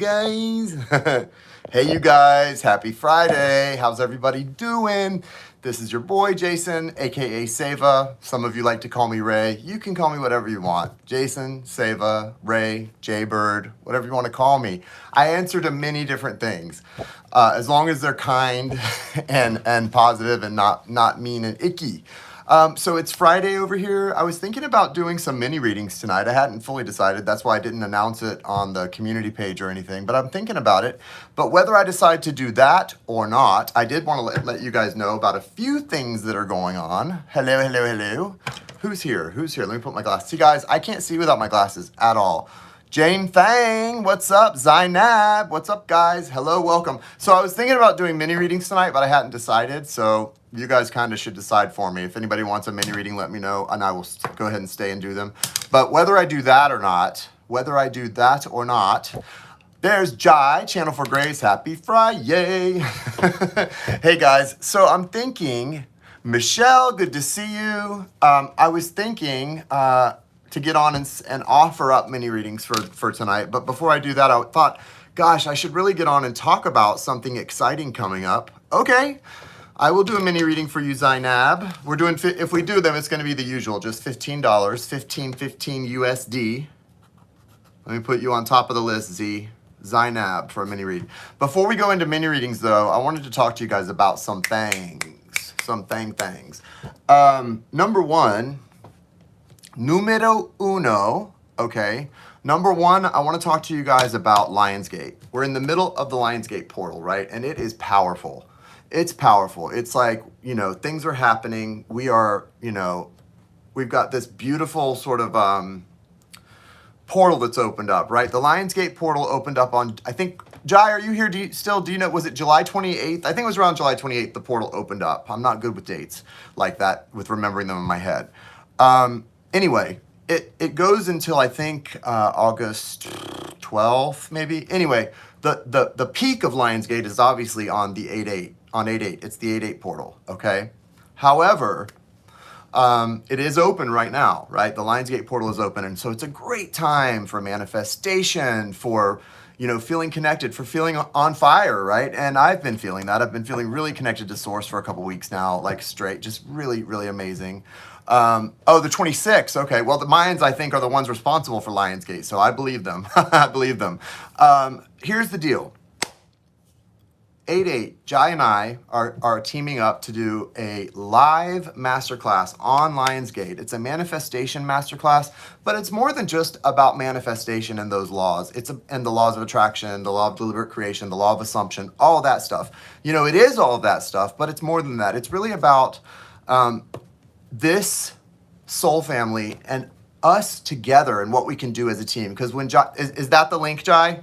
guys. Hey, you guys. Happy Friday. How's everybody doing? This is your boy, Jason, aka Seva. Some of you like to call me Ray. You can call me whatever you want. Jason, Seva, Ray, Jaybird, whatever you want to call me. I answer to many different things, as long as they're kind and positive and not mean and icky. So it's Friday over here. I was thinking about doing some mini readings tonight. I hadn't fully decided. That's why I didn't announce it on the community page or anything, but I'm thinking about it. But whether I decide to do that or not, I did want to let you guys know about a few things that are going on. Hello, hello, hello. Who's here? Who's here? Let me put my glasses. See, guys, I can't see without my glasses at all. Jane Fang, what's up? Zainab, what's up, guys? Hello, welcome. So I was thinking about doing mini readings tonight, but I hadn't decided. So you guys kind of should decide for me. If anybody wants a mini reading, let me know, and I will go ahead and stay and do them. But whether I do that or not, there's Jai, Channel for Grace. Happy Friday. Hey, guys. So I'm thinking, Michelle, good to see you. I was thinking to get on and offer up mini readings for tonight. But before I do that, I thought, gosh, I should really get on and talk about something exciting coming up. Okay. I will do a mini reading for you, Zainab. We're doing, if we do them, it's going to be the usual, just $15, $15 USD. Let me put you on top of the list, Zainab, for a mini read. Before we go into mini readings, though, I wanted to talk to you guys about some things. Number one, numero uno, okay? Number one, I want to talk to you guys about Lionsgate. We're in the middle of the Lionsgate portal, right? And it is powerful. It's powerful. It's like, things are happening. We are, we've got this beautiful sort of portal that's opened up, right? The Lionsgate portal opened up on, I think, Jai, are you here? Do you know, was it July 28th? I think it was around July 28th the portal opened up. I'm not good with dates like that, with remembering them in my head. Anyway, it goes until, I think, August 12th, maybe. Anyway, the peak of Lionsgate is obviously on the 8/8. On 8/8, it's the 8/8 portal, okay? However, it is open right now, right? The Lionsgate portal is open, and so it's a great time for manifestation, for, feeling connected, for feeling on fire, right? And I've been feeling that. I've been feeling really connected to Source for a couple weeks now, like straight, just really, really amazing. The 26th, okay. Well, the Mayans, I think, are the ones responsible for Lionsgate, so I believe them. I believe them. Here's the deal. 8/8, Jai and I are teaming up to do a live masterclass on Lionsgate. It's a manifestation masterclass, but it's more than just about manifestation and those laws. And the laws of attraction, the law of deliberate creation, the law of assumption, all of that stuff. It is all of that stuff, but it's more than that. It's really about this soul family and us together and what we can do as a team. Because when Jai, is that the link, Jai?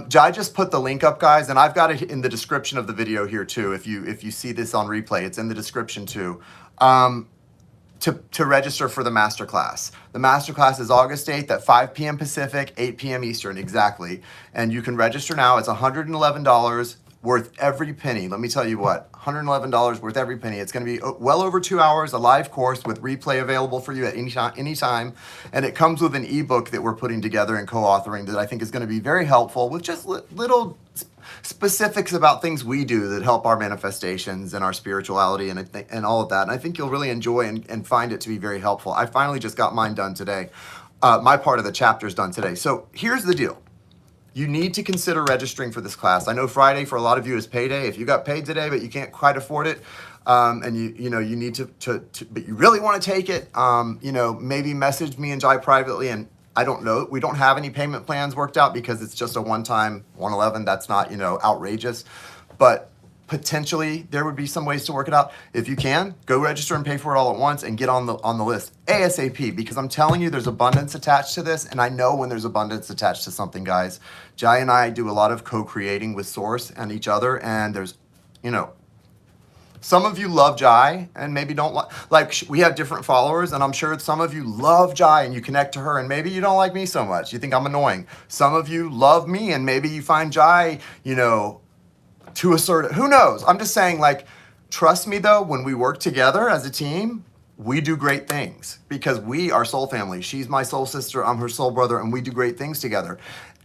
Jai just put the link up, guys, and I've got it in the description of the video here too. If you see this on replay, it's in the description too. To register for the masterclass. The masterclass is August 8th at 5 p.m. Pacific, 8 p.m. Eastern, exactly. And you can register now. It's $111 worth every penny. Let me tell you what, $111 worth every penny. It's going to be well over 2 hours, a live course with replay available for you at any time. And it comes with an ebook that we're putting together and co-authoring that I think is going to be very helpful with just little specifics about things we do that help our manifestations and our spirituality and all of that. And I think you'll really enjoy and find it to be very helpful. I finally just got mine done today. My part of the chapter is done today. So here's the deal. You need to consider registering for this class. I know Friday for a lot of you is payday. If you got paid today but you can't quite afford it, and you need to but you really want to take it, maybe message me and Jai privately. And I don't know, we don't have any payment plans worked out because it's just a one-time $111. That's not outrageous, but potentially there would be some ways to work it out. If you can, go register and pay for it all at once and get on the list ASAP, because I'm telling you there's abundance attached to this, and I know when there's abundance attached to something, guys. Jai and I do a lot of co-creating with Source and each other, and there's, some of you love Jai and maybe don't like we have different followers, and I'm sure some of you love Jai and you connect to her, and maybe you don't like me so much. You think I'm annoying. Some of you love me and maybe you find Jai, too assertive. Who knows? I'm just saying, trust me though, when we work together as a team, we do great things because we are soul family. She's my soul sister, I'm her soul brother, and we do great things together.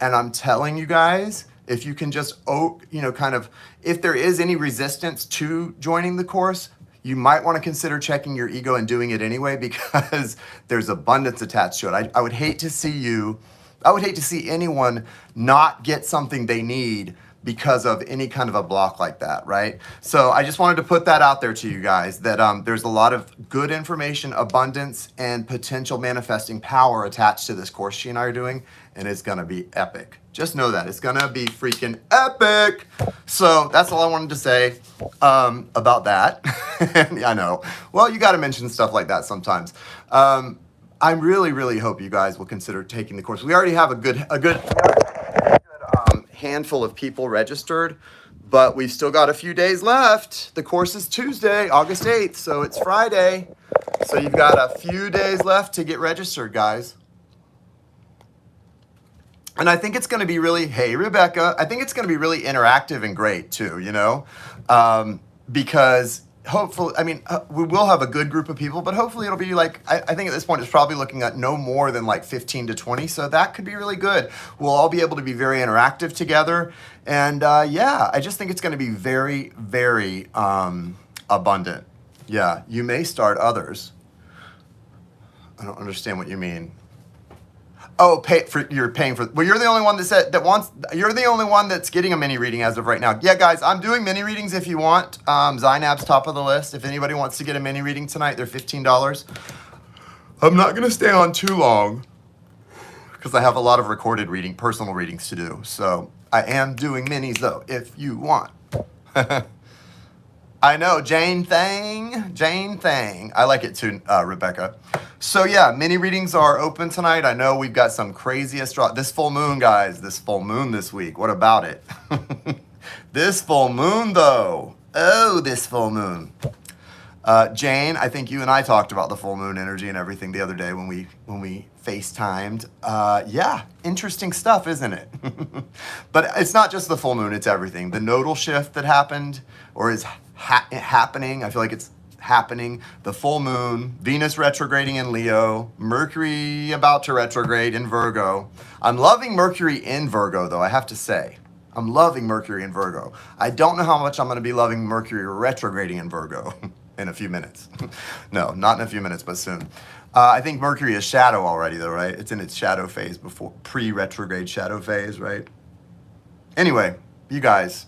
And I'm telling you guys, if you can just, kind of, if there is any resistance to joining the course, you might want to consider checking your ego and doing it anyway, because there's abundance attached to it. I would hate to see anyone not get something they need because of any kind of a block like that, right? So I just wanted to put that out there to you guys, that there's a lot of good information, abundance, and potential manifesting power attached to this course she and I are doing, and it's gonna be epic. Just know that, it's gonna be freaking epic. So that's all I wanted to say about that. I know, well, you gotta mention stuff like that sometimes. I really, really hope you guys will consider taking the course. We already have a good handful of people registered, but we've still got a few days left. The course is Tuesday, August 8th, so it's Friday. So you've got a few days left to get registered, guys. And I think it's going to be really, hey, Rebecca, I think it's going to be really interactive and great too, because hopefully, we will have a good group of people, but hopefully it'll be like, I think at this point it's probably looking at no more than like 15 to 20. So that could be really good. We'll all be able to be very interactive together. And I just think it's going to be very, very abundant. Yeah, you may start others. I don't understand what you mean. Oh, you're paying for. Well, you're the only one you're the only one that's getting a mini reading as of right now. Yeah, guys, I'm doing mini readings if you want. Zainab's top of the list. If anybody wants to get a mini reading tonight, they're $15. I'm not gonna stay on too long because I have a lot of recorded personal readings to do. So I am doing minis though, if you want. I know, Jane Thang. I like it too, Rebecca. So yeah, mini readings are open tonight. I know we've got some crazy this full moon, guys. This full moon this week. What about it? This full moon, though. Oh, this full moon. Jane, I think you and I talked about the full moon energy and everything the other day when we FaceTimed. Yeah, interesting stuff, isn't it? But it's not just the full moon, it's everything. The nodal shift that happened or is happening, I feel like it's happening. The full moon, Venus retrograding in Leo, Mercury about to retrograde in Virgo. I'm loving Mercury in Virgo, though, I have to say. I'm loving Mercury in Virgo. I don't know how much I'm going to be loving Mercury retrograding in Virgo in a few minutes. No, not in a few minutes, but soon. I think Mercury is shadow already, though, right? It's in its shadow phase before pre-retrograde shadow phase, right? Anyway, you guys,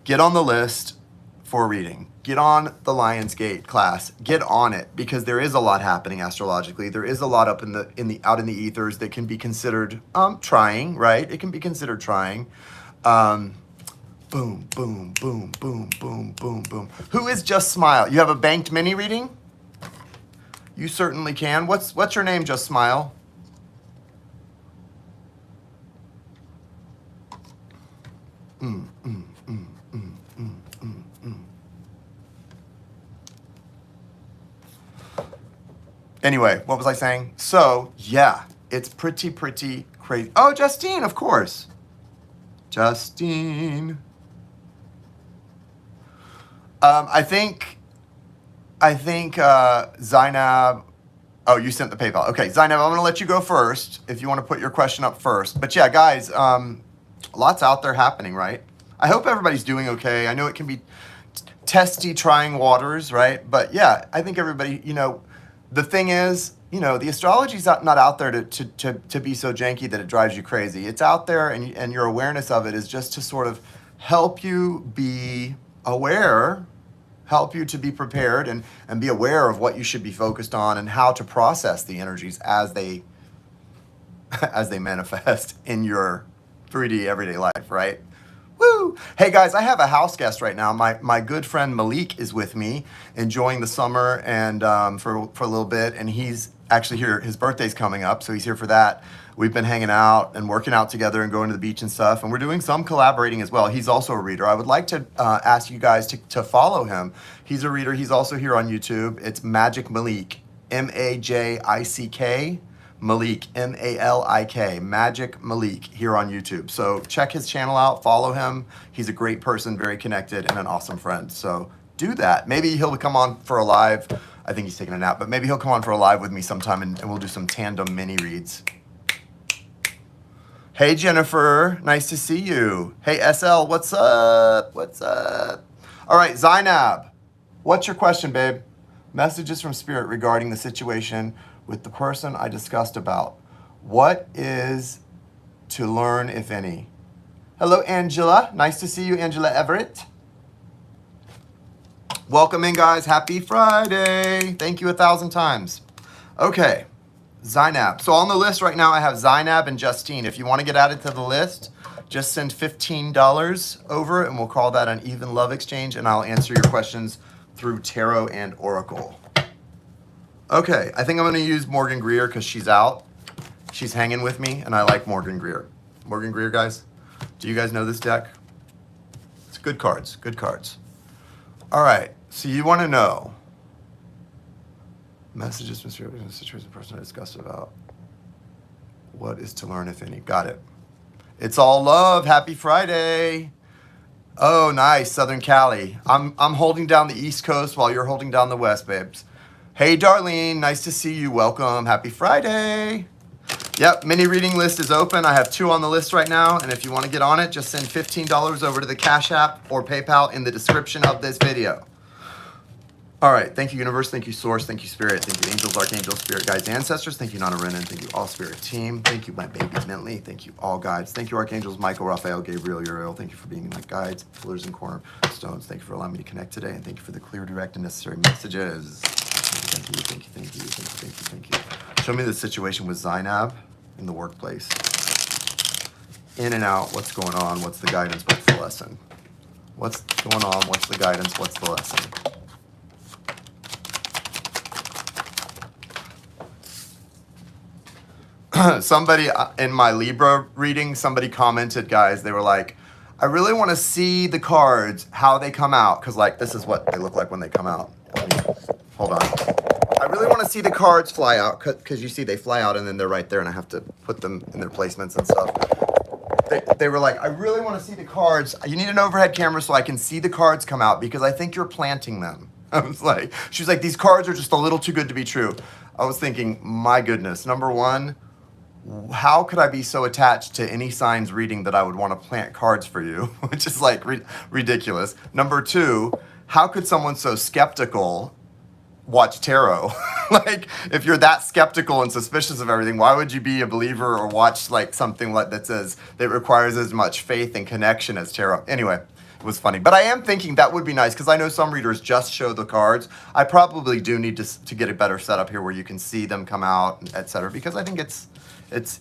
get on the list for reading. Get on the Lionsgate class. Get on it, because there is a lot happening astrologically. There is a lot up out in the ethers that can be considered trying, right? It can be considered trying. Boom, boom, boom, boom, boom, boom, boom. Who is Just Smile? You have a banked mini reading? You certainly can. What's your name, Just Smile? Anyway, what was I saying? So, yeah, it's pretty crazy. Oh, Justine, of course. Justine. I think Zainab, oh, you sent the PayPal. Okay, Zainab, I'm gonna let you go first if you wanna put your question up first. But yeah, guys, lots out there happening, right? I hope everybody's doing okay. I know it can be testy, trying waters, right? But yeah, I think everybody, the thing is, the astrology's not out there to be so janky that it drives you crazy. It's out there, and your awareness of it is just to sort of help you be aware, help you to be prepared, and be aware of what you should be focused on and how to process the energies as they manifest in your 3D everyday life, right? Woo! Hey guys, I have a house guest right now. My good friend Malik is with me, enjoying the summer and for a little bit, and he's actually here. His birthday's coming up, so he's here for that. We've been hanging out and working out together and going to the beach and stuff, and we're doing some collaborating as well. He's also a reader. I would like to ask you guys to follow him. He's a reader. He's also here on YouTube. It's Magic Malik, M-A-J-I-C-K. Malik, M-A-L-I-K, Magic Malik, here on YouTube. So check his channel out, follow him. He's a great person, very connected, and an awesome friend. So do that. Maybe he'll come on for a live. I think he's taking a nap, but maybe he'll come on for a live with me sometime, and we'll do some tandem mini reads. Hey, Jennifer. Nice to see you. Hey, SL. What's up? What's up? All right, Zainab. What's your question, babe? Messages from Spirit regarding the situation with the person I discussed about. What is to learn, if any? Hello, Angela. Nice to see you, Angela Everett. Welcome in, guys. Happy Friday. Thank you 1,000 times. Okay, Zainab. So on the list right now, I have Zainab and Justine. If you want to get added to the list, just send $15 over and we'll call that an even love exchange, and I'll answer your questions through Tarot and Oracle. Okay, I think I'm going to use Morgan Greer because she's out. She's hanging with me, and I like Morgan Greer. Morgan Greer, guys. Do you guys know this deck? It's good cards. Good cards. All right, so you want to know messages from Spirit in the situation the person I discussed about. What is to learn, if any? Got it. It's all love. Happy Friday. Oh, nice, Southern Cali. I'm holding down the East Coast while you're holding down the West, babes. Hey, Darlene, nice to see you. Welcome. Happy Friday. Yep, mini reading list is open. I have 2 on the list right now, and if you want to get on it, just send $15 over to the Cash App or PayPal in the description of this video. All right, thank you, Universe. Thank you, Source. Thank you, Spirit. Thank you, Angels, Archangels, Spirit Guides, Ancestors. Thank you, Nana Renan. Thank you, All Spirit Team. Thank you, my baby Bentley. Thank you, all guides. Thank you, Archangels, Michael, Raphael, Gabriel, Uriel. Thank you for being my guides, pillars and cornerstones. Thank you for allowing me to connect today, and thank you for the clear, direct, and necessary messages. Thank you, thank you, thank you, thank you, thank you, thank you. Show me the situation with Zainab in the workplace. In and out, what's going on? What's the guidance? What's the lesson? What's going on? What's the guidance? What's the lesson? Somebody in my Libra reading, somebody commented, guys, they were like, I really want to see the cards, how they come out. Because, like, this is what they look like when they come out. Hold on. I really want to see the cards fly out. Because you see, they fly out and then they're right there. And I have to put them in their placements and stuff. They were like, I really want to see the cards. You need an overhead camera so I can see the cards come out. Because I think you're planting them. I was like, she was like, these cards are just a little too good to be true. I was thinking, my goodness. Number one, how could I be so attached to any signs reading that I would want to plant cards for you, which is like ridiculous. Number two, how could someone so skeptical watch tarot? Like, if you're that skeptical and suspicious of everything, why would you be a believer or watch like something like that says that requires as much faith and connection as tarot? Anyway, it was funny. But I am thinking that would be nice because I know some readers just show the cards. I probably do need to get a better setup here where you can see them come out, etc. Because I think it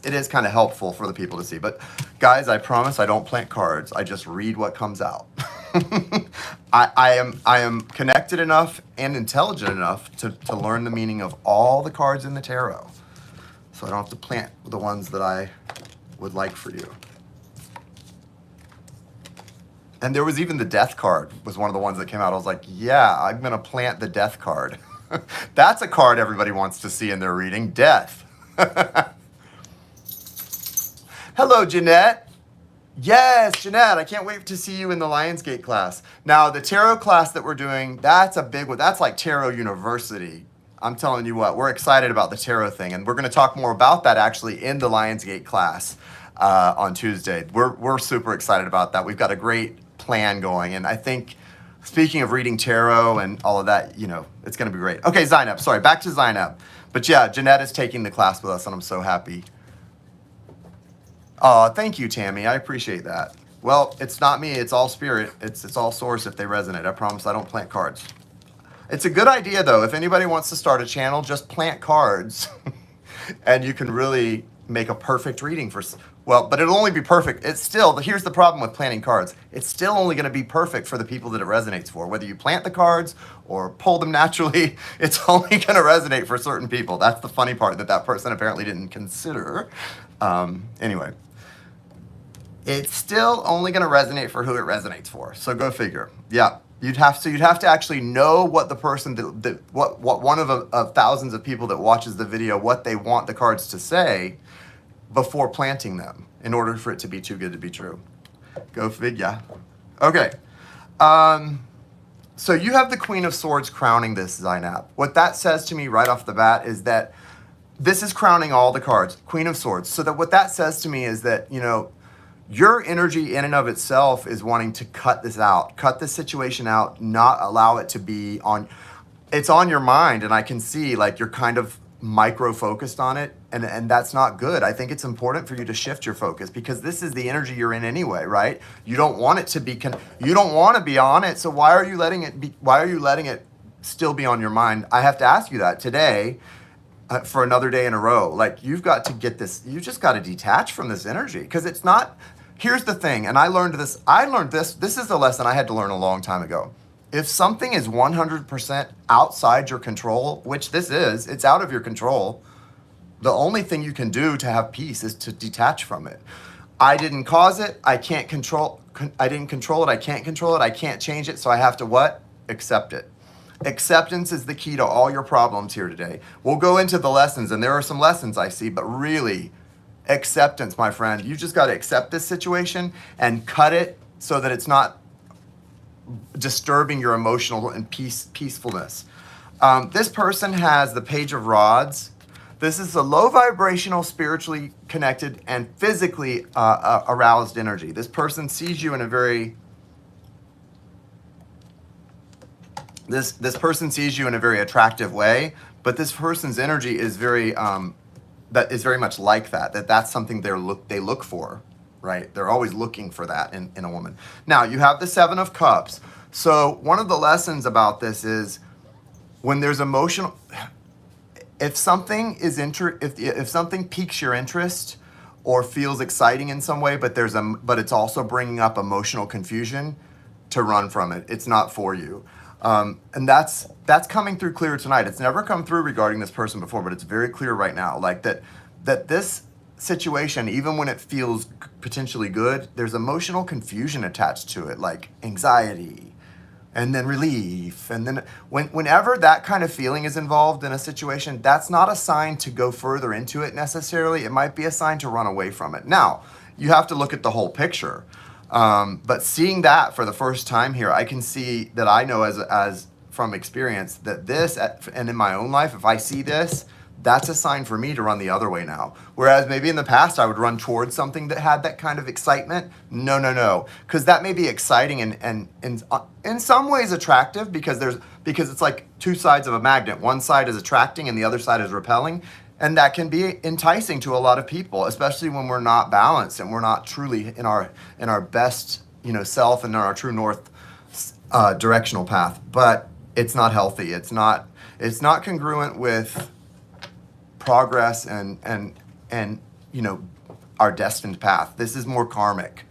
is kind of helpful for the people to see. But guys, I promise I don't plant cards. I just read what comes out. I am connected enough and intelligent enough to learn the meaning of all the cards in the tarot. So I don't have to plant the ones that I would like for you. And there was even the death card was one of the ones that came out. I was like, yeah, I'm going to plant the death card. That's a card everybody wants to see in their reading. Death. Hello, Jeanette. Yes, Jeanette, I can't wait to see you in the Lionsgate class. Now, the tarot class that we're doing, that's a big one. That's like Tarot University. I'm telling you what, we're excited about the tarot thing, and we're going to talk more about that actually in the Lionsgate class on Tuesday. We're super excited about that. We've got a great plan going, and I think, speaking of reading tarot and all of that, you know, it's going to be great. Okay, Zainab, sorry, back to Zainab. But yeah, Jeanette is taking the class with us, and I'm so happy. Thank you, Tammy. I appreciate that. Well, it's not me. It's all spirit. It's all source if they resonate. I promise I don't plant cards. It's a good idea, though. If anybody wants to start a channel, just plant cards. And you can really make a perfect reading for... Well, but it'll only be perfect. It's still... Here's the problem with planting cards. It's still only going to be perfect for the people that it resonates for. Whether you plant the cards or pull them naturally, it's only going to resonate for certain people. That's the funny part that person apparently didn't consider. Anyway. It's still only going to resonate for who it resonates for. So go figure. Yeah, you'd have to actually know what the person what one of thousands of people that watches the video, what they want the cards to say before planting them in order for it to be too good to be true. Go figure. Okay. So you have the Queen of Swords crowning this, Zainab. What that says to me right off the bat is that this is crowning all the cards, Queen of Swords. So that what that says to me is that, your energy in and of itself is wanting to cut this out, cut this situation out, not allow it to be it's on your mind. And I can see like you're kind of micro focused on it. And that's not good. I think it's important for you to shift your focus because this is the energy you're in anyway, right? You don't want it to be, you don't want to be on it. So why are you letting it still be on your mind? I have to ask you that today. For another day in a row, like you've got to get this, you just got to detach from this energy because it's not, here's the thing. And I learned this, this is the lesson I had to learn a long time ago. If something is 100% outside your control, which this is, it's out of your control. The only thing you can do to have peace is to detach from it. I didn't cause it. I didn't control it. I can't control it. I can't change it. So I have to what? Accept it. Acceptance is the key to all your problems here today. We'll go into the lessons, and there are some lessons I see, but really, acceptance, my friend. You just got to accept this situation and cut it so that it's not disturbing your emotional and peacefulness. This person has the Page of Rods. This is a low vibrational, spiritually connected, and physically aroused energy. This person sees you in a very This person sees you in a very attractive way, but this person's energy is very that is very much like that. That's something they look for, right? They're always looking for that in a woman. Now you have the Seven of Cups. So one of the lessons about this is when there's emotional, if something is if something piques your interest or feels exciting in some way, but it's also bringing up emotional confusion, to run from it. It's not for you. And that's coming through clear tonight. It's never come through regarding this person before, but it's very clear right now. Like that this situation, even when it feels potentially good, there's emotional confusion attached to it, like anxiety, and then relief, and then whenever that kind of feeling is involved in a situation, that's not a sign to go further into it necessarily. It might be a sign to run away from it. Now, you have to look at the whole picture. But seeing that for the first time here, I can see that I know as from experience that this, and in my own life, if I see this, that's a sign for me to run the other way now. Whereas maybe in the past I would run towards something that had that kind of excitement. No. Because that may be exciting and in some ways attractive because it's like two sides of a magnet. One side is attracting and the other side is repelling. And that can be enticing to a lot of people, especially when we're not balanced and we're not truly in our best, self and in our true north directional path. But it's not healthy. It's not congruent with progress and our destined path. This is more karmic.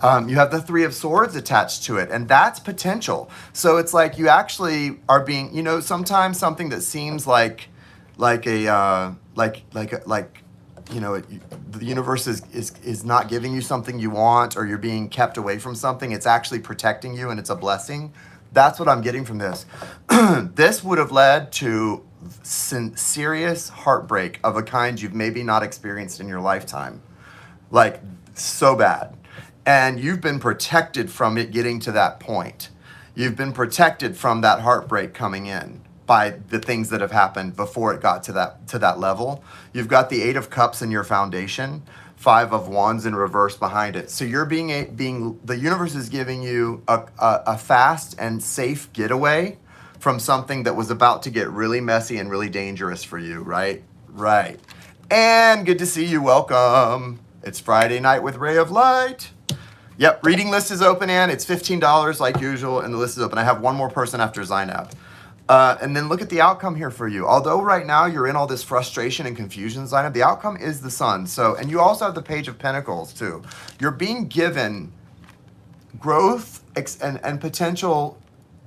You have the Three of Swords attached to it, and that's potential. So it's like you actually are being, sometimes something that seems the universe is not giving you something you want, or you're being kept away from something. It's actually protecting you, and it's a blessing. That's what I'm getting from this. This would have led to serious heartbreak of a kind you've maybe not experienced in your lifetime, like so bad. And you've been protected from it getting to that point. You've been protected from that heartbreak coming in by the things that have happened before it got to that level. You've got the Eight of Cups in your foundation, Five of Wands in reverse behind it. So you're being the universe is giving you a fast and safe getaway from something that was about to get really messy and really dangerous for you, right? Right. And good to see you. Welcome. It's Friday night with Ray of Light. Yep, reading list is open, and it's $15 like usual, and the list is open. I have one more person after Zainab. And then look at the outcome here for you. Although right now you're in all this frustration and confusion, Zainab, the outcome is the Sun. So, and you also have the Page of Pentacles too. You're being given growth and potential,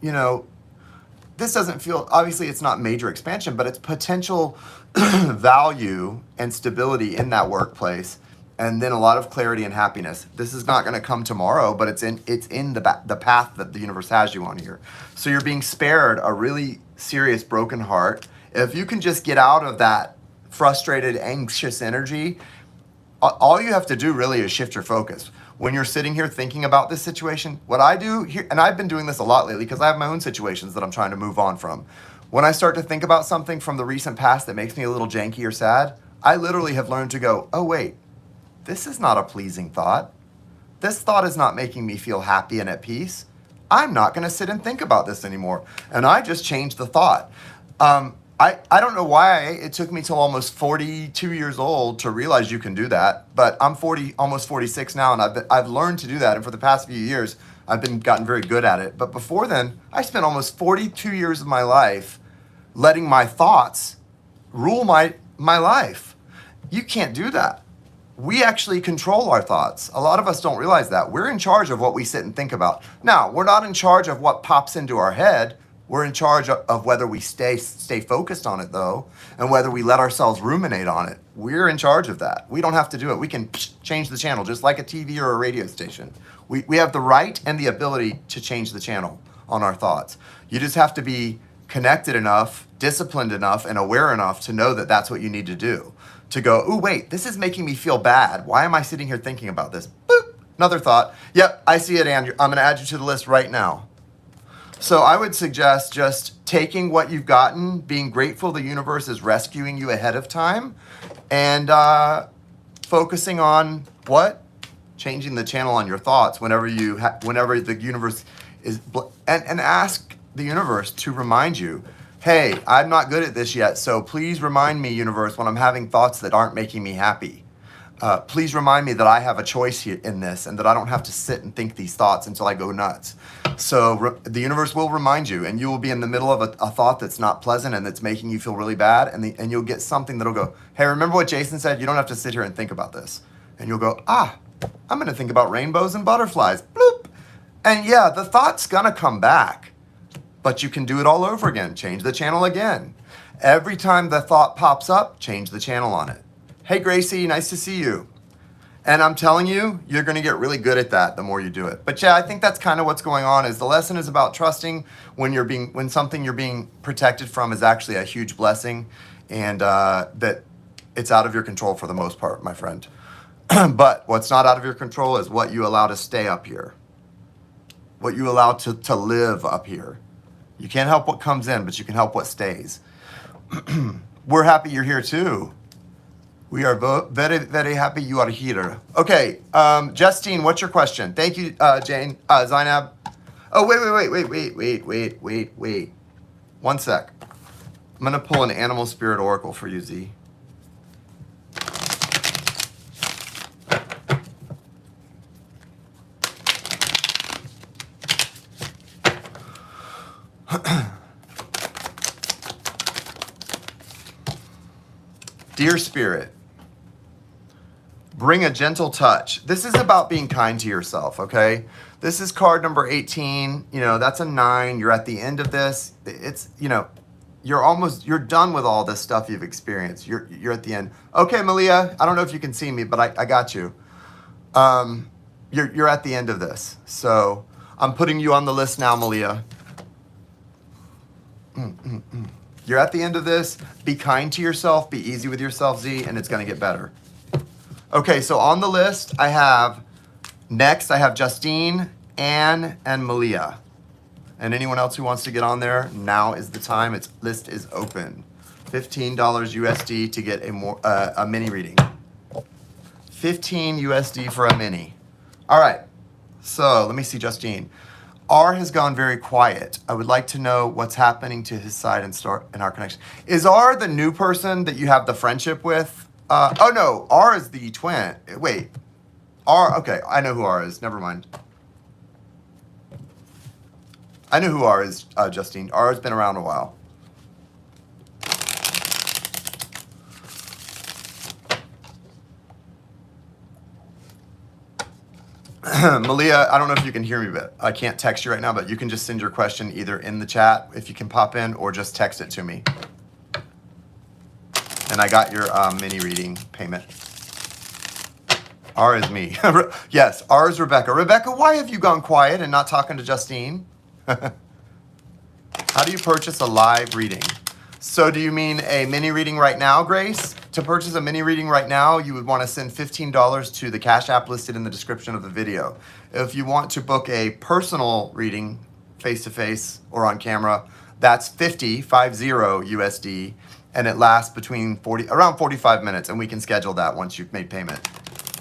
this doesn't feel, obviously it's not major expansion, but it's potential value and stability in that workplace. And then a lot of clarity and happiness. This is not going to come tomorrow, but it's in the path that the universe has you on here. So you're being spared a really serious broken heart. If you can just get out of that frustrated, anxious energy, all you have to do really is shift your focus. When you're sitting here thinking about this situation, what I do here, and I've been doing this a lot lately because I have my own situations that I'm trying to move on from. When I start to think about something from the recent past that makes me a little janky or sad, I literally have learned to go, oh wait, this is not a pleasing thought. This thought is not making me feel happy and at peace. I'm not going to sit and think about this anymore. And I just changed the thought. I don't know why it took me till almost 42 years old to realize you can do that, but I'm almost 46 now, and I've learned to do that. And for the past few years, I've gotten very good at it. But before then, I spent almost 42 years of my life letting my thoughts rule my life. You can't do that. We actually control our thoughts. A lot of us don't realize that. We're in charge of what we sit and think about. Now, we're not in charge of what pops into our head. We're in charge of whether we stay focused on it, though, and whether we let ourselves ruminate on it. We're in charge of that. We don't have to do it. We can change the channel, just like a TV or a radio station. We have the right and the ability to change the channel on our thoughts. You just have to be connected enough, disciplined enough, and aware enough to know that that's what you need to do. To go, oh, wait, this is making me feel bad. Why am I sitting here thinking about this? Boop, another thought. Yep, I see it, Andrew. I'm going to add you to the list right now. So I would suggest just taking what you've gotten, being grateful the universe is rescuing you ahead of time, and focusing on what? Changing the channel on your thoughts whenever the universe is, and ask the universe to remind you, hey, I'm not good at this yet, so please remind me, universe, when I'm having thoughts that aren't making me happy. Please remind me that I have a choice here in this and that I don't have to sit and think these thoughts until I go nuts. So the universe will remind you, and you will be in the middle of a thought that's not pleasant and that's making you feel really bad, and you'll get something that'll go, hey, remember what Jason said? You don't have to sit here and think about this. And you'll go, I'm going to think about rainbows and butterflies. Bloop. And yeah, the thought's going to come back, but you can do it all over again. Change the channel again. Every time the thought pops up, change the channel on it. Hey, Gracie, nice to see you. And I'm telling you, you're going to get really good at that the more you do it. But yeah, I think that's kind of what's going on. Is the lesson is about trusting when something you're being protected from is actually a huge blessing, and that it's out of your control for the most part, my friend. But what's not out of your control is what you allow to stay up here, what you allow to live up here. You can't help what comes in, but you can help what stays. We're happy you're here too. We are very, very happy you are here. Okay, Justine, what's your question? Thank you, Jane, Zainab. Oh, wait. 1 sec. I'm gonna pull an animal spirit oracle for you, Z. Dear Spirit, bring a gentle touch. This is about being kind to yourself, okay? This is card number 18. You know, that's a 9. You're at the end of this. It's, you know, you're done with all this stuff you've experienced. You're at the end. Okay, Malia, I don't know if you can see me, but I got you. You're at the end of this. So I'm putting you on the list now, Malia. You're at the end of this. Be kind to yourself. Be easy with yourself, Z, and it's going to get better. Okay, so on the list, I have Justine, Anne, and Malia. And anyone else who wants to get on there, now is the time. Its list is open. $15 USD to get a mini reading. $15 USD for a mini. All right, so let me see, Justine. R has gone very quiet. I would like to know what's happening to his side and start in our connection. Is R the new person that you have the friendship with? Oh no, R is the twin. Wait, R, okay, I know who R is, never mind. I know who R is, Justine. R has been around a while. Malia, I don't know if you can hear me, but I can't text you right now, but you can just send your question either in the chat, if you can pop in, or just text it to me. And I got your mini reading payment. R is me. Yes, R is Rebecca. Rebecca, why have you gone quiet and not talking to Justine? How do you purchase a live reading? So do you mean a mini reading right now, Grace? To purchase a mini reading right now, you would want to send $15 to the Cash App listed in the description of the video. If you want to book a personal reading, face-to-face or on camera, That's 50 USD, and it lasts around 45 minutes, and we can schedule that once you've made payment.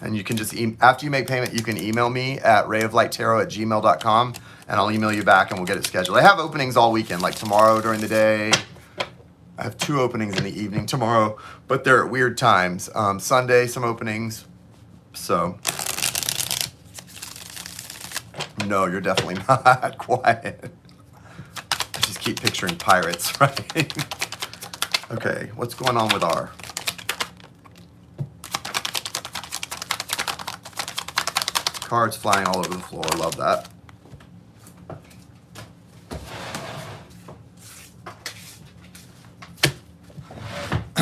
And you can just, after you make payment, you can email me at rayoflighttarot@gmail.com, and I'll email you back and we'll get it scheduled. I have openings all weekend, like tomorrow during the day. I have 2 openings in the evening tomorrow, but they're at weird times. Sunday, some openings. So, no, you're definitely not quiet. I just keep picturing pirates, right? Okay, what's going on with R? Cards flying all over the floor. Love that.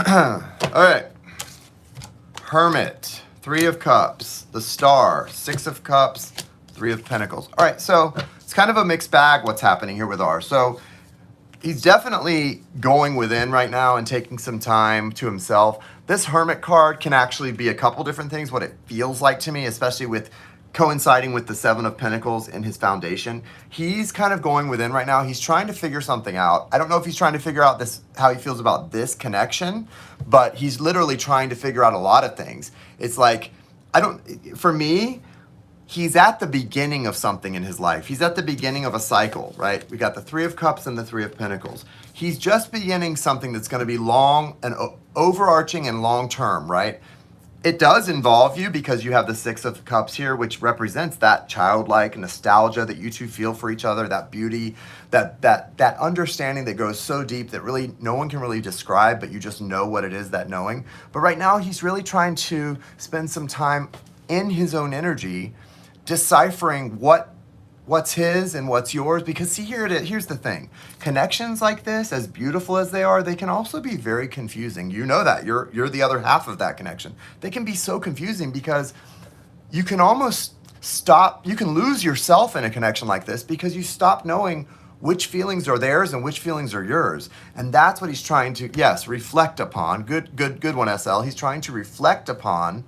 All right. Hermit, 3 of Cups. The Star, 6 of Cups, 3 of Pentacles. All right, so it's kind of a mixed bag what's happening here with R. So he's definitely going within right now and taking some time to himself. This Hermit card can actually be a couple different things, what it feels like to me, especially with coinciding with the 7 of Pentacles in his foundation. He's kind of going within right now. He's trying to figure something out. I don't know if he's trying to figure out how he feels about this connection, but he's literally trying to figure out a lot of things. It's like, for me, he's at the beginning of something in his life. He's at the beginning of a cycle, right? We got the 3 of Cups and the 3 of Pentacles. He's just beginning something that's going to be long and overarching and long term, right? It does involve you because you have the 6 of Cups here, which represents that childlike nostalgia that you two feel for each other, that beauty, that understanding that goes so deep that really no one can really describe, but you just know what it is, that knowing. But right now he's really trying to spend some time in his own energy, deciphering what's his and what's yours. Because see, here's the thing. Connections like this, as beautiful as they are, they can also be very confusing. You know that. You're the other half of that connection. They can be so confusing because you can almost you can lose yourself in a connection like this because you stop knowing which feelings are theirs and which feelings are yours. And that's what he's trying to, yes, reflect upon. Good one, SL. He's trying to reflect upon.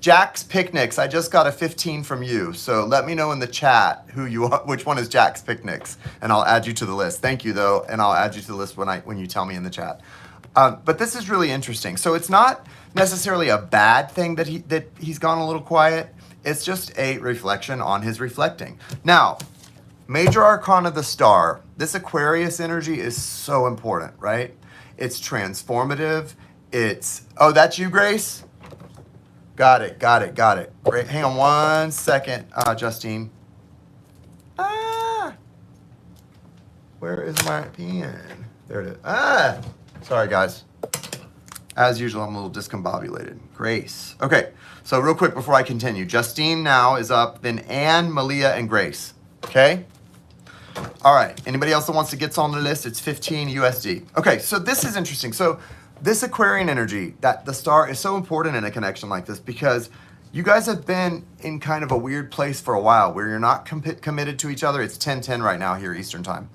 Jack's Picnics, I just got a 15 from you. So let me know in the chat which one is Jack's Picnics, and I'll add you to the list. Thank you though, and I'll add you to the list when you tell me in the chat. But this is really interesting. So it's not necessarily a bad thing that he's gone a little quiet. It's just a reflection on his reflecting. Now, Major Arcana, the Star. This Aquarius energy is so important, right? It's transformative. Oh, that's you, Grace? Got it. Great. Hang on 1 second, Justine. Where is my pen? There it is. Sorry, guys. As usual, I'm a little discombobulated. Grace. Okay, so real quick before I continue. Justine now is up, then Anne, Malia, and Grace. Okay? All right. Anybody else that wants to get on the list, it's 15 USD. Okay, so this is interesting. So this Aquarian energy, that the Star is so important in a connection like this because you guys have been in kind of a weird place for a while where you're not committed to each other. It's 10:10 right now here, Eastern time,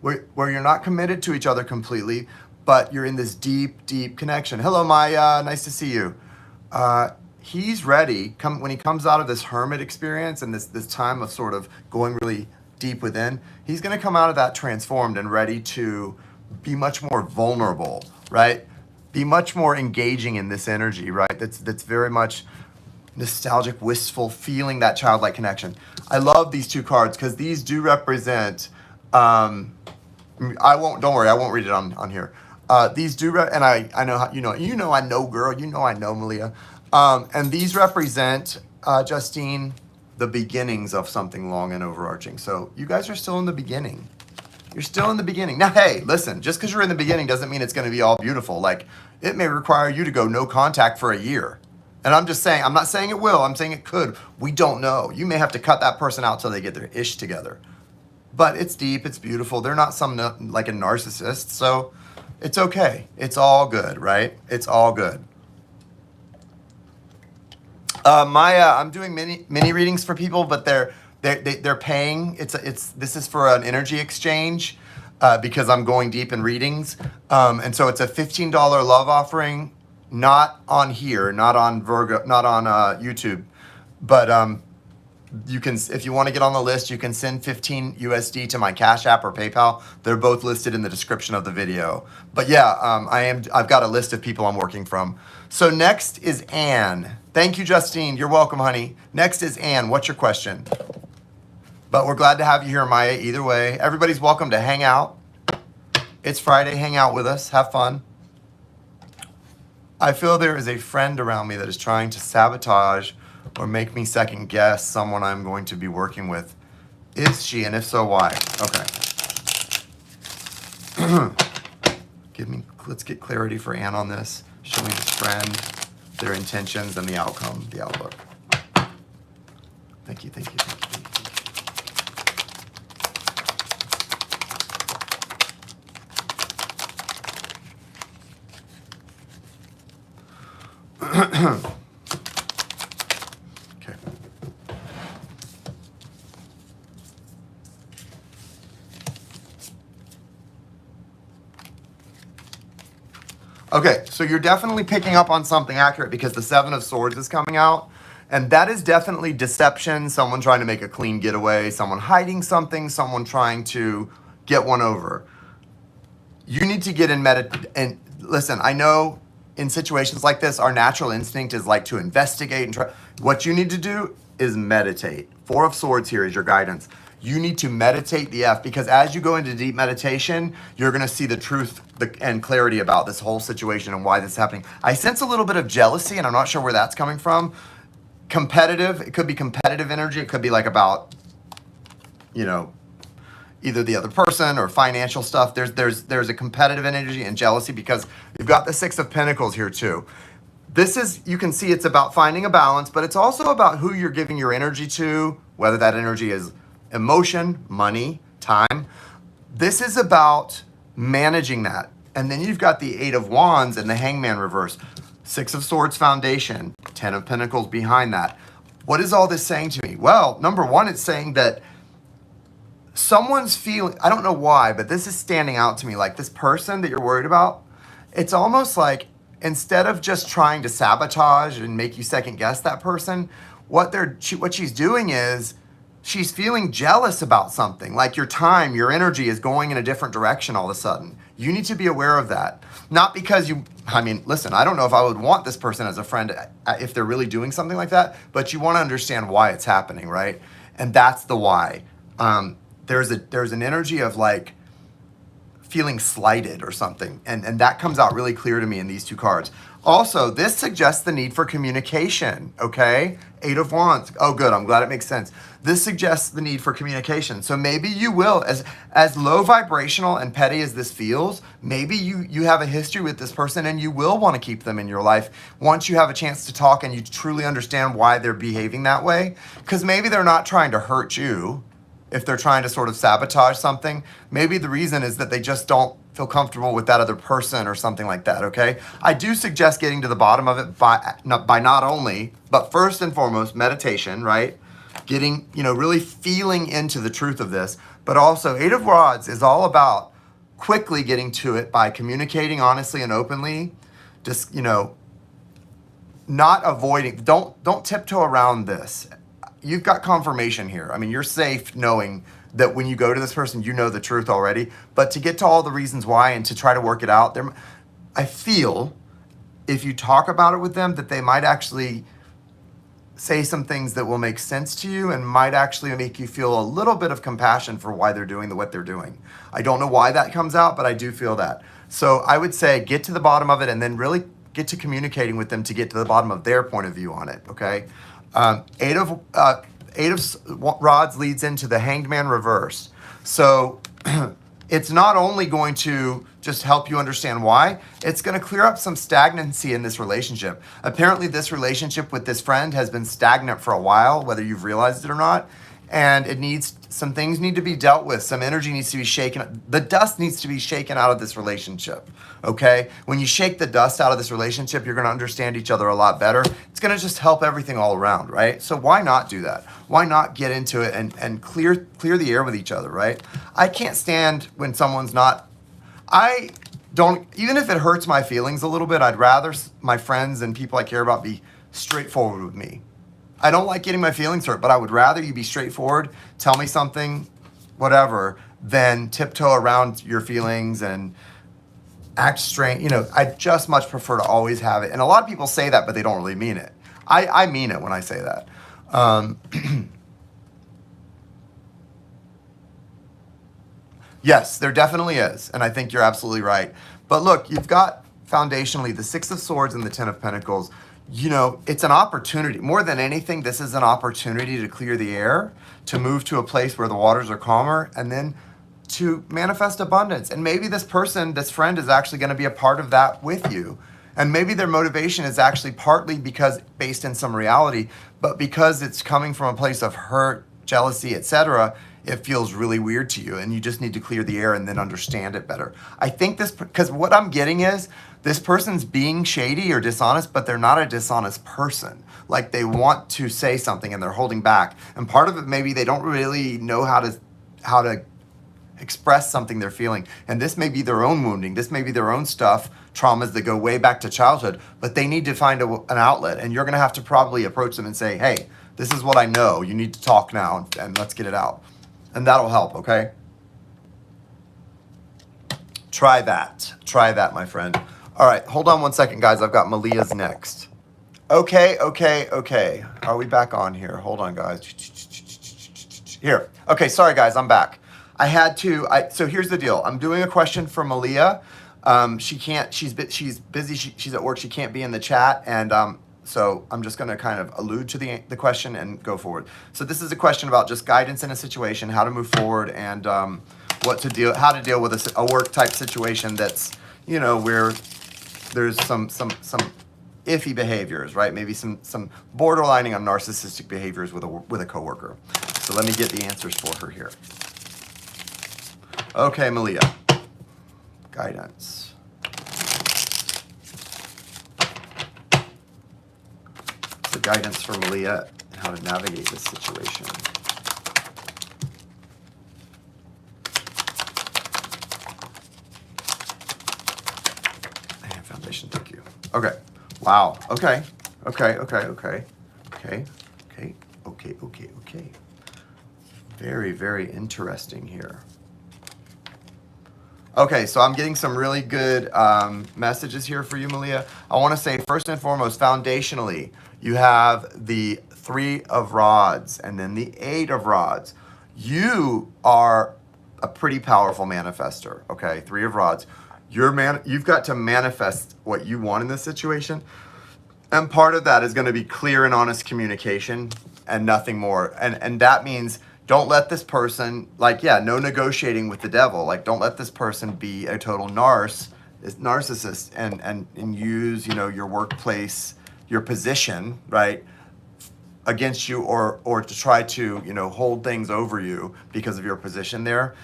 where you're not committed to each other completely, but you're in this deep, deep connection. Hello, Maya. Nice to see you. He's ready when he comes out of this hermit experience and this time of sort of going really deep within. He's going to come out of that transformed and ready to be much more vulnerable, right? Be much more engaging in this energy, right? That's very much nostalgic, wistful, feeling that childlike connection. I love these 2 cards because these do represent. Don't worry, I won't read it on here. These do, and I know how I know, girl. I know, Malia. And these represent, Justine, the beginnings of something long and overarching. So you guys are still in the beginning. You're still in the beginning. Now, hey, listen, just because you're in the beginning doesn't mean it's going to be all beautiful. Like, it may require you to go no contact for a year. And I'm just saying, I'm not saying it will, I'm saying it could. We don't know. You may have to cut that person out till they get their ish together. But it's deep, it's beautiful. They're not like a narcissist, so it's okay. It's all good, right? It's all good. Maya, I'm doing mini readings for people, but they're paying. This is for an energy exchange because I'm going deep in readings, and so it's a $15 love offering, not on here, not on Virgo, not on YouTube, but You can, if you want to get on the list, you can send 15 USD to my Cash App or PayPal. They're both listed in the description of the video. But yeah, I've got a list of people I'm working from. So next is Anne. Thank you, Justine. You're welcome, honey. Next is Anne. What's your question? But we're glad to have you here, Maya, either way. Everybody's welcome to hang out. It's Friday. Hang out with us. Have fun. I feel there is a friend around me that is trying to sabotage or make me second guess someone I'm going to be working with. Is she, and if so, why? Okay. Let's get clarity for Anne on this. Show me this friend, their intentions, and the outcome, the outlook. Thank you, thank you, thank you, thank you. Okay. Okay, so you're definitely picking up on something accurate because the Seven of Swords is coming out. And that is definitely deception, someone trying to make a clean getaway, someone hiding something, someone trying to get one over. You need to get in and listen, I know in situations like this, our natural instinct is like to investigate and try. What you need to do is meditate. Four of Swords here is your guidance. You need to meditate the F, because as you go into deep meditation, you're going to see the truth and clarity about this whole situation and why this is happening. I sense a little bit of jealousy, and I'm not sure where that's coming from. Competitive, it could be competitive energy. It could be like about, you know, either the other person or financial stuff. There's a competitive energy and jealousy because you've got the Six of Pentacles here too. This is, you can see it's about finding a balance, but it's also about who you're giving your energy to, whether that energy is emotion, money, time. This is about managing that. And then you've got the Eight of Wands and the Hangman reverse. Six of Swords foundation, 10 of Pentacles behind that. What is all this saying to me? Well, number one, it's saying that someone's feeling, I don't know why, but this is standing out to me, like this person that you're worried about, it's almost like instead of just trying to sabotage and make you second guess that person, what she's doing is she's feeling jealous about something, like your time, your energy is going in a different direction all of a sudden. You need to be aware of that. Not because listen, I don't know if I would want this person as a friend if they're really doing something like that, but you want to understand why it's happening, right? And that's the why. There's an energy of like feeling slighted or something. And that comes out really clear to me in these two cards. Also, this suggests the need for communication, okay? Eight of Wands. Oh, good. I'm glad it makes sense. This suggests the need for communication. So maybe you will, as low vibrational and petty as this feels, maybe you have a history with this person and you will want to keep them in your life once you have a chance to talk and you truly understand why they're behaving that way. Because maybe they're not trying to hurt you. If they're trying to sort of sabotage something, maybe the reason is that they just don't feel comfortable with that other person or something like that, okay? I do suggest getting to the bottom of it by not only, but first and foremost, meditation, right? Getting, really feeling into the truth of this, but also Eight of Rods is all about quickly getting to it by communicating honestly and openly, just, not avoiding, don't tiptoe around this. You've got confirmation here. I mean, you're safe knowing that when you go to this person, you know the truth already. But to get to all the reasons why and to try to work it out, I feel if you talk about it with them, that they might actually say some things that will make sense to you and might actually make you feel a little bit of compassion for why they're doing what they're doing. I don't know why that comes out, but I do feel that. So I would say get to the bottom of it and then really get to communicating with them to get to the bottom of their point of view on it, okay? Eight of Rods leads into the Hanged Man reverse. So it's not only going to just help you understand why, it's going to clear up some stagnancy in this relationship. Apparently this relationship with this friend has been stagnant for a while, whether you've realized it or not. And some things need to be dealt with. Some energy needs to be shaken. The dust needs to be shaken out of this relationship, okay? When you shake the dust out of this relationship, you're going to understand each other a lot better. It's going to just help everything all around, right? So why not do that? Why not get into it and clear the air with each other, right? I can't stand when someone's not... Even if it hurts my feelings a little bit, I'd rather my friends and people I care about be straightforward with me. I don't like getting my feelings hurt, but I would rather you be straightforward, tell me something, whatever, than tiptoe around your feelings and act strange. You know, I just much prefer to always have it. And a lot of people say that, but they don't really mean it. I mean it when I say that. Yes, there definitely is. And I think you're absolutely right. But look, you've got foundationally the Six of Swords and the Ten of Pentacles. You know, it's an opportunity. More than anything, this is an opportunity to clear the air, to move to a place where the waters are calmer, and then to manifest abundance. And maybe this person, this friend, is actually going to be a part of that with you. And maybe their motivation is actually partly because based in some reality, but because it's coming from a place of hurt, jealousy, etc., it feels really weird to you, and you just need to clear the air and then understand it better. I think this, because what I'm getting is this person's being shady or dishonest, but they're not a dishonest person. Like they want to say something and they're holding back. And part of it, maybe they don't really know how to express something they're feeling. And this may be their own wounding. This may be their own stuff, traumas that go way back to childhood, but they need to find an outlet. And you're going to have to probably approach them and say, hey, this is what I know. You need to talk now and let's get it out. And that'll help, okay? Try that, my friend. All right, hold on one second, guys. I've got Malia's next. Okay. Are we back on here? Hold on, guys. Here. Okay, sorry, guys, I'm back. So here's the deal. I'm doing a question for Malia. She can't, she's busy, she's at work, she can't be in the chat, and so I'm just gonna kind of allude to the question and go forward. So this is a question about just guidance in a situation, how to move forward, and how to deal with a work type situation that's, you know, where there's some iffy behaviors, right? Maybe some borderlining on narcissistic behaviors with a coworker. So let me get the answers for her here. Okay, Malia, guidance. The guidance for Malia and how to navigate this situation. And foundation, thank you. Okay. Wow. Okay. Very, very interesting here. Okay, so I'm getting some really good messages here for you, Malia. I want to say, first and foremost, foundationally, you have the Three of Rods and then the Eight of Rods. You are a pretty powerful manifester, okay? Three of Rods. You've got to manifest what you want in this situation. And part of that is going to be clear and honest communication and nothing more. And that means don't let this person, no negotiating with the devil. Like, don't let this person be a total narcissist and use, your workplace, your position, right, against you or to try to, hold things over you because of your position there.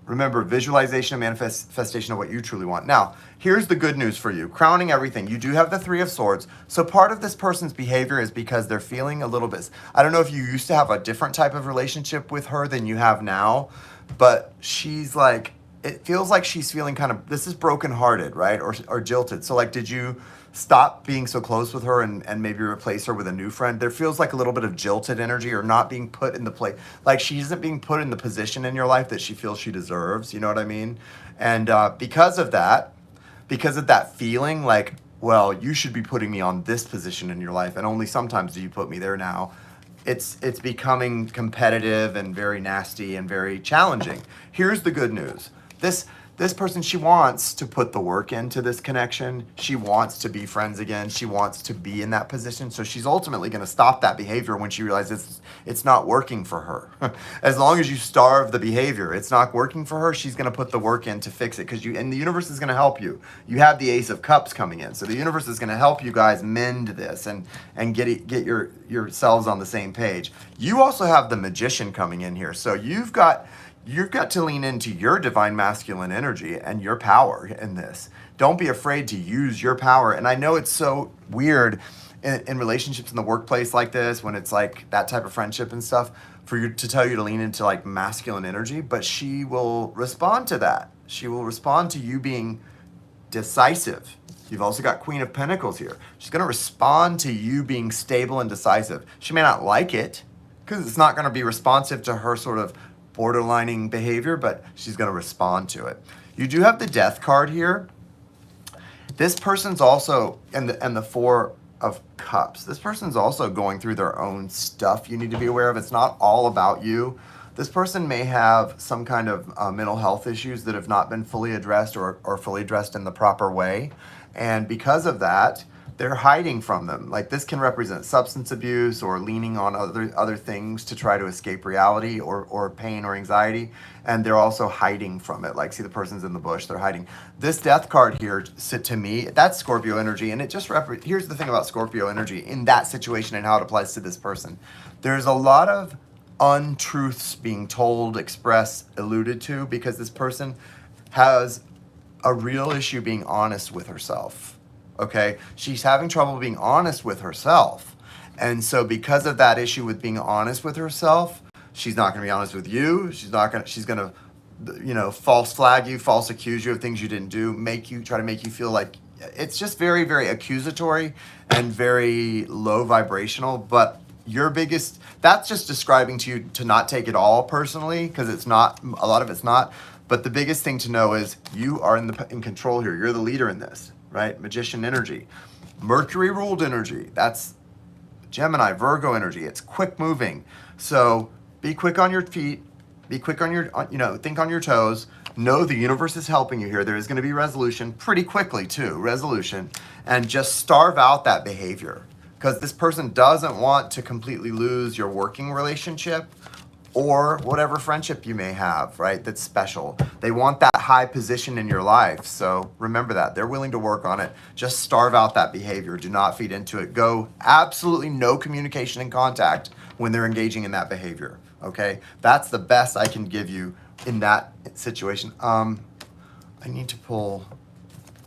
Remember, visualization and manifestation of what you truly want. Now, here's the good news for you. Crowning everything, you do have the Three of Swords. So part of this person's behavior is because they're feeling a little bit, I don't know if you used to have a different type of relationship with her than you have now, but she's like, it feels like she's feeling kind of, this is brokenhearted, right? Or jilted. So like, did you stop being so close with her and maybe replace her with a new friend? There feels like a little bit of jilted energy or not being put in the place. Like she isn't being put in the position in your life that she feels she deserves. You know what I mean? And because of that feeling like, well, you should be putting me on this position in your life, and only sometimes do you put me there now. It's becoming competitive and very nasty and very challenging. Here's the good news. This person, she wants to put the work into this connection. She wants to be friends again. She wants to be in that position. So she's ultimately going to stop that behavior when she realizes it's not working for her. As long as you starve the behavior, it's not working for her. She's going to put the work in to fix it and the universe is going to help you. You have the Ace of Cups coming in. So the universe is going to help you guys mend this and get yourselves on the same page. You also have the Magician coming in here. So you've got to lean into your divine masculine energy and your power in this. Don't be afraid to use your power. And I know it's so weird in relationships in the workplace like this, when it's like that type of friendship and stuff, for you to tell you to lean into like masculine energy, but she will respond to that. She will respond to you being decisive. You've also got Queen of Pentacles here. She's going to respond to you being stable and decisive. She may not like it because it's not going to be responsive to her sort of borderlining behavior, but she's going to respond to it. You do have the Death card here. This person's also, and the Four of Cups. This person's also going through their own stuff you need to be aware of. It's not all about you. This person may have some kind of mental health issues that have not been fully addressed or fully addressed in the proper way. And because of that, they're hiding from them. Like this can represent substance abuse or leaning on other things to try to escape reality or pain or anxiety. And they're also hiding from it. Like see the person's in the bush, they're hiding. This Death card here, to me, that's Scorpio energy. And it just, here's the thing about Scorpio energy in that situation and how it applies to this person. There's a lot of untruths being told, expressed, alluded to because this person has a real issue being honest with herself, okay? She's having trouble being honest with herself. And so because of that issue with being honest with herself, she's not gonna be honest with you. She's gonna, you know, false flag you, false accuse you of things you didn't do, try to make you feel like, it's just very, very accusatory and very low vibrational, but that's just describing to you to not take it all personally, because it's not, a lot of it's not. But the biggest thing to know is you are in control here. You're the leader in this, right? Magician energy. Mercury ruled energy. That's Gemini, Virgo energy. It's quick moving. So be quick on your feet. Be quick on your, think on your toes. Know the universe is helping you here. There is going to be resolution pretty quickly too. Resolution. And just starve out that behavior. Because this person doesn't want to completely lose your working relationship or whatever friendship you may have, right? That's special. They want that high position in your life. So remember that. They're willing to work on it. Just starve out that behavior. Do not feed into it. Go absolutely no communication and contact when they're engaging in that behavior, okay? That's the best I can give you in that situation. I need to pull...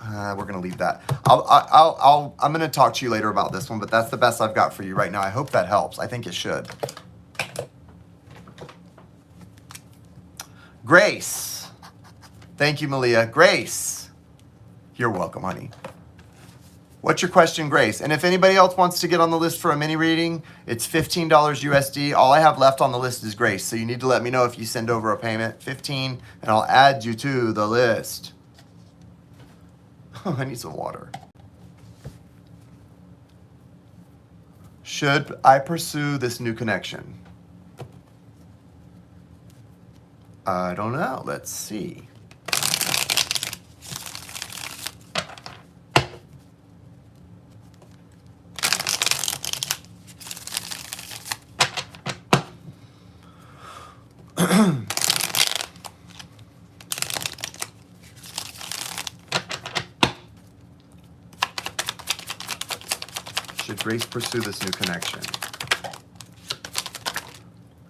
we're gonna leave that. I'm gonna talk to you later about this one, but that's the best I've got for you right now. I hope that helps. I think it should. Grace. Thank you, Malia. Grace. You're welcome, honey. What's your question, Grace? And if anybody else wants to get on the list for a mini reading, it's $15 USD. All I have left on the list is Grace. So you need to let me know if you send over a payment, 15, and I'll add you to the list. I need some water. Should I pursue this new connection? I don't know. Let's see. Should Grace pursue this new connection?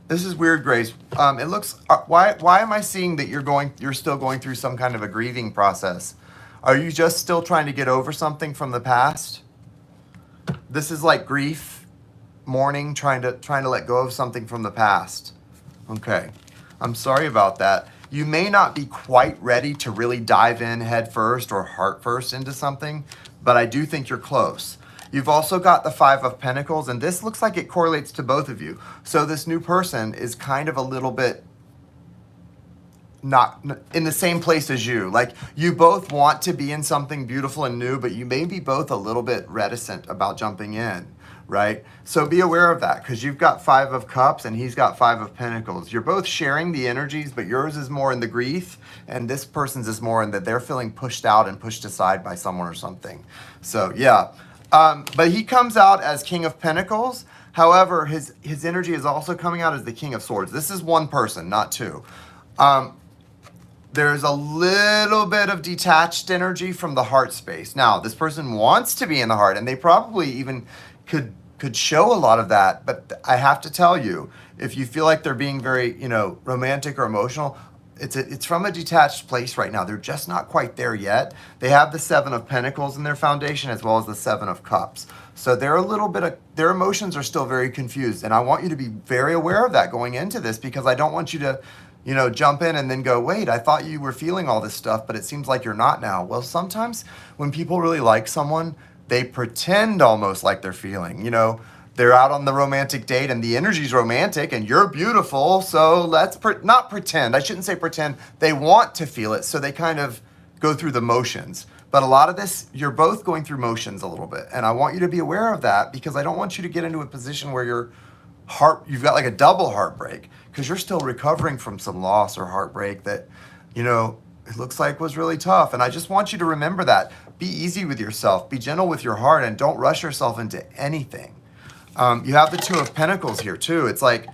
This is weird, Grace. It looks. Why am I seeing that you're still going through some kind of a grieving process? Are you just still trying to get over something from the past? This is like grief, mourning, trying to let go of something from the past. Okay, I'm sorry about that. You may not be quite ready to really dive in head first or heart first into something, but I do think you're close. You've also got the Five of Pentacles, and this looks like it correlates to both of you. So this new person is kind of a little bit not in the same place as you. Like you both want to be in something beautiful and new, but you may be both a little bit reticent about jumping in, right? So be aware of that because you've got Five of Cups and he's got Five of Pentacles. You're both sharing the energies, but yours is more in the grief and this person's is more in that they're feeling pushed out and pushed aside by someone or something. So yeah. But he comes out as King of Pentacles. However, his energy is also coming out as the King of Swords. This is one person, not two. There's a little bit of detached energy from the heart space. Now, this person wants to be in the heart, and they probably even could show a lot of that. But I have to tell you, if you feel like they're being very, romantic or emotional, it's from a detached place right now. They're just not quite there yet. They have the Seven of Pentacles in their foundation as well as the Seven of Cups. So they're their emotions are still very confused. And I want you to be very aware of that going into this because I don't want you to, you know, jump in and then go, wait, I thought you were feeling all this stuff, but it seems like you're not now. Well, sometimes when people really like someone, they pretend almost like they're feeling, you know, they're out on the romantic date and the energy's romantic and you're beautiful. So let's not pretend. I shouldn't say pretend. They want to feel it. So they kind of go through the motions. But a lot of this, you're both going through motions a little bit. And I want you to be aware of that because I don't want you to get into a position where you've got like a double heartbreak because you're still recovering from some loss or heartbreak that, you know, it looks like was really tough. And I just want you to remember that. Be easy with yourself. Be gentle with your heart and don't rush yourself into anything. You have the Two of Pentacles here too. It's like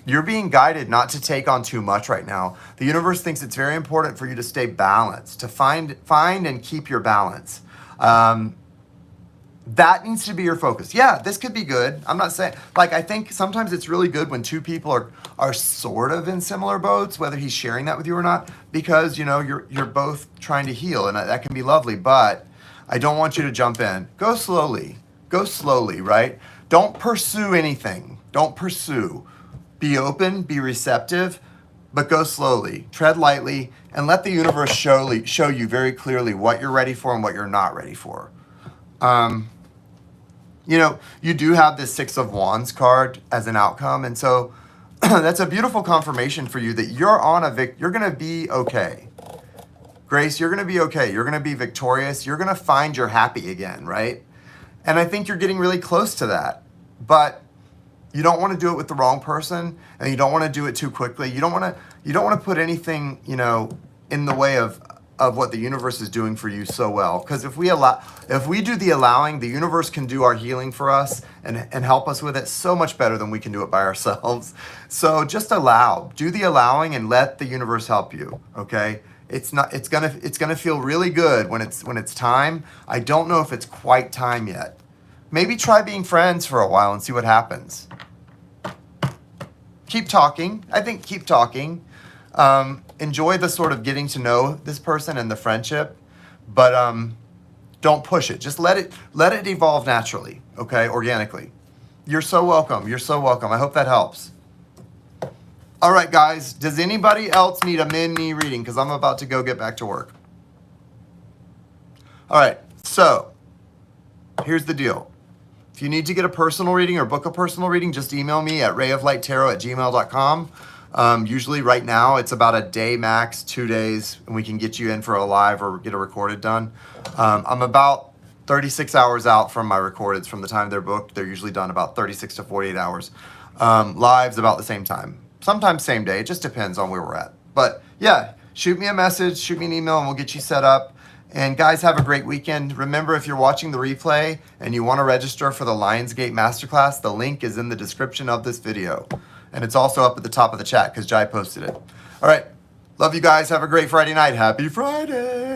you're being guided not to take on too much right now. The universe thinks it's very important for you to stay balanced, to find and keep your balance. That needs to be your focus. Yeah, this could be good. I'm not saying, like, I think sometimes it's really good when two people are sort of in similar boats, whether he's sharing that with you or not, because, you know, you're both trying to heal and that can be lovely, but I don't want you to jump in. Go slowly, right? Don't pursue anything. Don't pursue. Be open, be receptive, but go slowly. Tread lightly and let the universe show you very clearly what you're ready for and what you're not ready for. You know, you do have this Six of Wands card as an outcome. And so that's a beautiful confirmation for you that you're you're going to be okay. Grace, you're going to be okay. You're going to be victorious. You're going to find your happy again, right? And I think you're getting really close to that. But you don't want to do it with the wrong person and you don't want to do it too quickly. You don't want to put anything, you know, in the way of what the universe is doing for you so well. Because if we do the allowing, the universe can do our healing for us and help us with it so much better than we can do it by ourselves. So just do the allowing and let the universe help you. Okay. It's gonna feel really good when it's time. I don't know if it's quite time yet. Maybe try being friends for a while and see what happens. Keep talking. I think keep talking. Enjoy the sort of getting to know this person and the friendship, but don't push it. Just let it evolve naturally, okay, organically. You're so welcome. You're so welcome. I hope that helps. All right, guys. Does anybody else need a mini reading? Because I'm about to go get back to work. All right. So here's the deal. If you need to get a personal reading or book a personal reading, just email me at RayofLightTarot@gmail.com. Usually right now it's about a day max, 2 days, and we can get you in for a live or get a recorded done. I'm about 36 hours out from my recordeds from the time they're booked. They're usually done about 36 to 48 hours. Lives about the same time. Sometimes same day. It just depends on where we're at. But yeah, shoot me a message, shoot me an email, and we'll get you set up. And guys, have a great weekend. Remember, if you're watching the replay and you want to register for the Lionsgate Masterclass, the link is in the description of this video. And it's also up at the top of the chat because Jai posted it. All right. Love you guys. Have a great Friday night. Happy Friday.